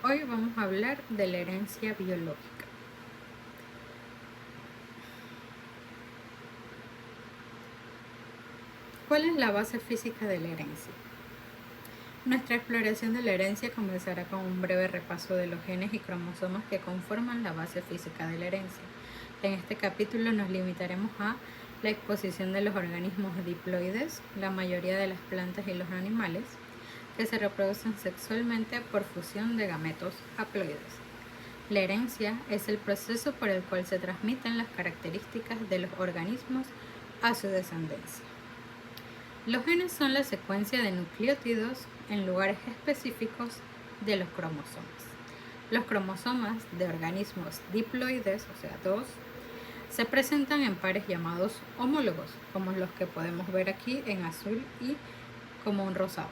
Hoy vamos a hablar de la herencia biológica. ¿Cuál es la base física de la herencia? Nuestra exploración de la herencia comenzará con un breve repaso de los genes y cromosomas que conforman la base física de la herencia. En este capítulo nos limitaremos a la exposición de los organismos diploides, la mayoría de las plantas y los animales, que se reproducen sexualmente por fusión de gametos haploides. La herencia es el proceso por el cual se transmiten las características de los organismos a su descendencia. Los genes son la secuencia de nucleótidos en lugares específicos de los cromosomas. Los cromosomas de organismos diploides, o sea, dos, se presentan en pares llamados homólogos, como los que podemos ver aquí en azul y como un rosado.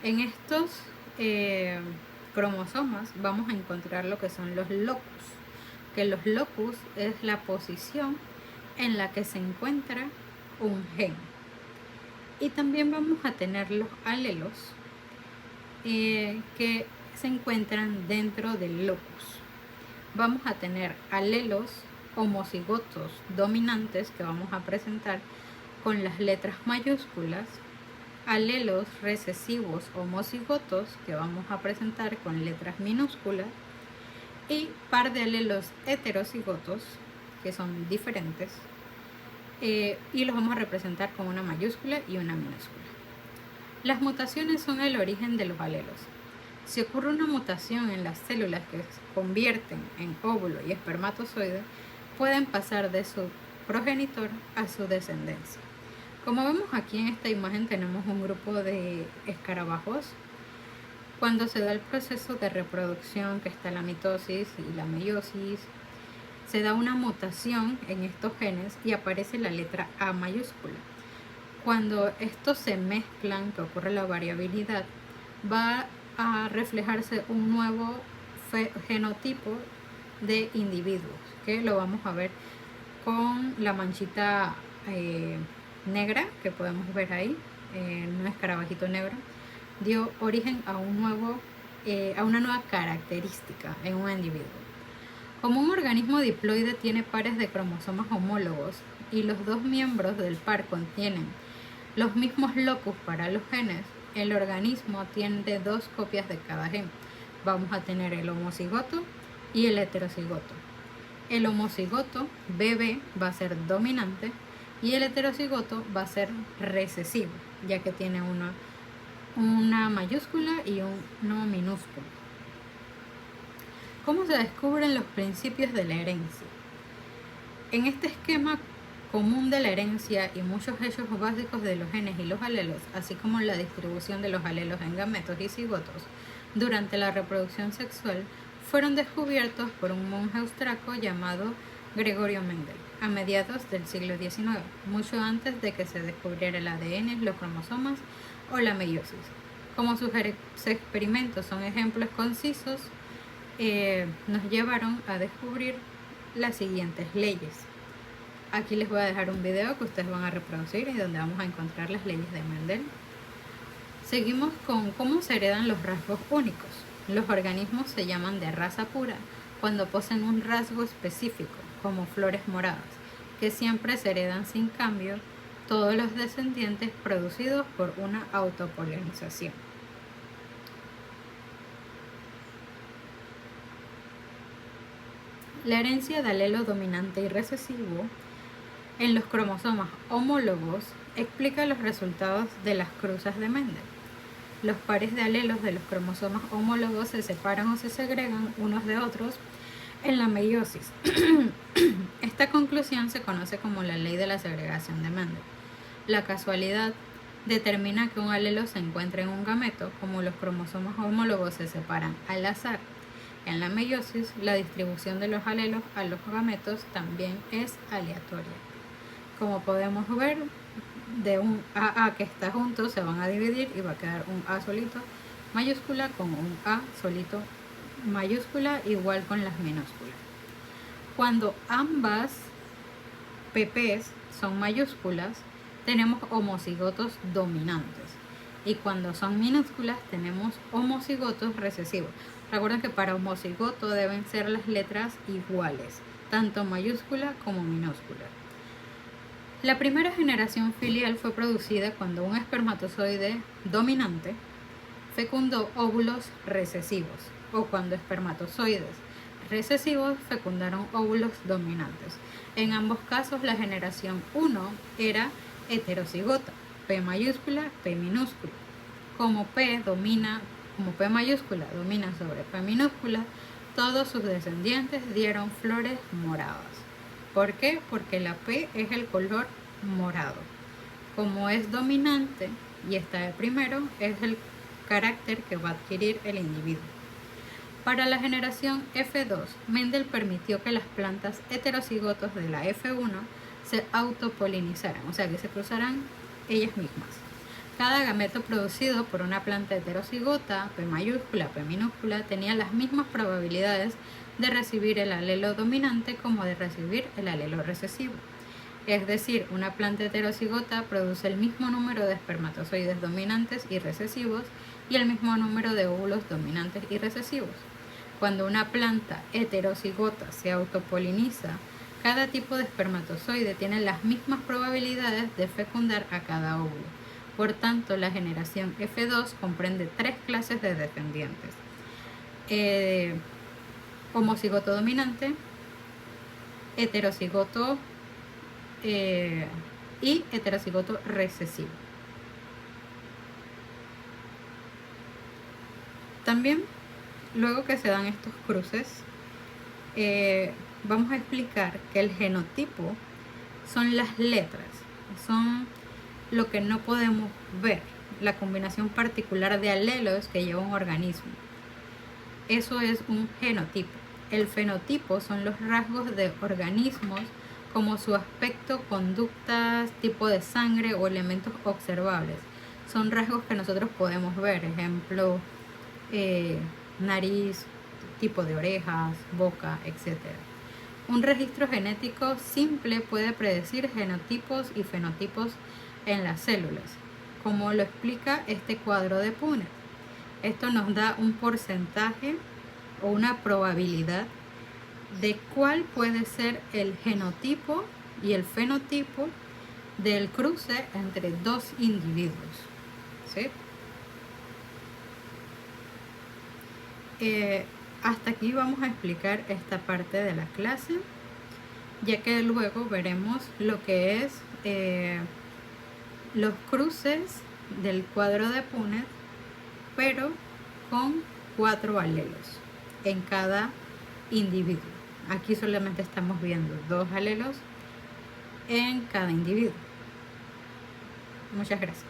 En estos cromosomas vamos a encontrar lo que son los locus, que los locus es la posición en la que se encuentra un gen. Y también vamos a tener los alelos que se encuentran dentro del locus. Vamos a tener alelos homocigotos dominantes que vamos a presentar con las letras mayúsculas, alelos recesivos homocigotos que vamos a presentar con letras minúsculas y par de alelos heterocigotos que son diferentes y los vamos a representar con una mayúscula y una minúscula. Las mutaciones son el origen de los alelos. Si ocurre una mutación en las células que se convierten en óvulo y espermatozoide, pueden pasar de su progenitor a su descendencia. Como vemos aquí en esta imagen tenemos un grupo de escarabajos. Cuando se da el proceso de reproducción, que está la mitosis y la meiosis, se da una mutación en estos genes y aparece la letra A mayúscula. Cuando estos se mezclan, que ocurre la variabilidad, va a reflejarse un nuevo genotipo de individuos, que lo vamos a ver con la manchita negra que podemos ver ahí, un escarabajito negro, dio origen a una nueva característica en un individuo. Como un organismo diploide tiene pares de cromosomas homólogos y los dos miembros del par contienen los mismos locus para los genes, el organismo tiene dos copias de cada gen. Vamos a tener el homocigoto y el heterocigoto. El homocigoto, BB, va a ser dominante y el heterocigoto va a ser recesivo, ya que tiene una mayúscula y uno minúsculo. ¿Cómo se descubren los principios de la herencia? En este esquema común de la herencia y muchos hechos básicos de los genes y los alelos, así como la distribución de los alelos en gametos y cigotos durante la reproducción sexual, fueron descubiertos por un monje austriaco llamado Gregorio Mendel a mediados del siglo XIX, mucho antes de que se descubriera el ADN, los cromosomas o la meiosis. Como sus experimentos son ejemplos concisos, nos llevaron a descubrir las siguientes leyes. Aquí les voy a dejar un video que ustedes van a reproducir y donde vamos a encontrar las leyes de Mendel. Seguimos con cómo se heredan los rasgos únicos. Los organismos se llaman de raza pura cuando poseen un rasgo específico, como flores moradas, que siempre se heredan sin cambio todos los descendientes producidos por una autopolinización. La herencia de alelo dominante y recesivo en los cromosomas homólogos explica los resultados de las cruzas de Mendel. Los pares de alelos de los cromosomas homólogos se separan o se segregan unos de otros en la meiosis. Esta conclusión se conoce como la ley de la segregación de Mendel. La casualidad determina que un alelo se encuentre en un gameto, como los cromosomas homólogos se separan al azar. En la meiosis, la distribución de los alelos a los gametos también es aleatoria. Como podemos ver, de un AA que está junto se van a dividir y va a quedar un A solito mayúscula con un A solito mayúscula, igual con las minúsculas. Cuando ambas PPs son mayúsculas, tenemos homocigotos dominantes. Y cuando son minúsculas tenemos homocigotos recesivos. Recuerden que para homocigoto deben ser las letras iguales, tanto mayúscula como minúscula. La primera generación filial fue producida cuando un espermatozoide dominante fecundó óvulos recesivos o cuando espermatozoides recesivos fecundaron óvulos dominantes. En ambos casos la generación 1 era heterocigota, P mayúscula, P minúscula. Como P mayúscula domina sobre P minúscula, todos sus descendientes dieron flores moradas. ¿Por qué? Porque la P es el color morado. Como es dominante y está de primero, es el carácter que va a adquirir el individuo. Para la generación F2, Mendel permitió que las plantas heterocigotos de la F1 se autopolinizaran, o sea que se cruzaran ellas mismas. Cada gameto producido por una planta heterocigota, P mayúscula, P minúscula, tenía las mismas probabilidades de recibir el alelo dominante como de recibir el alelo recesivo. Es decir, una planta heterocigota produce el mismo número de espermatozoides dominantes y recesivos y el mismo número de óvulos dominantes y recesivos. Cuando una planta heterocigota se autopoliniza, cada tipo de espermatozoide tiene las mismas probabilidades de fecundar a cada óvulo. Por tanto, la generación F2 comprende 3 clases de descendientes: homocigoto dominante, heterocigoto y heterocigoto recesivo. También, luego que se dan estos cruces, vamos a explicar que el genotipo son las letras, son lo que no podemos ver, la combinación particular de alelos que lleva un organismo. Eso es un genotipo. El fenotipo son los rasgos de organismos como su aspecto, conductas, tipo de sangre o elementos observables. Son rasgos que nosotros podemos ver, ejemplo, nariz, tipo de orejas, boca, etc. Un registro genético simple puede predecir genotipos y fenotipos en las células, como lo explica este cuadro de Punnett. Esto nos da un porcentaje o una probabilidad de cuál puede ser el genotipo y el fenotipo del cruce entre dos individuos, ¿sí? Hasta aquí vamos a explicar esta parte de la clase, ya que luego veremos lo que es los cruces del cuadro de Punnett, pero con 4 alelos en cada individuo. Aquí solamente estamos viendo 2 alelos en cada individuo. Muchas gracias.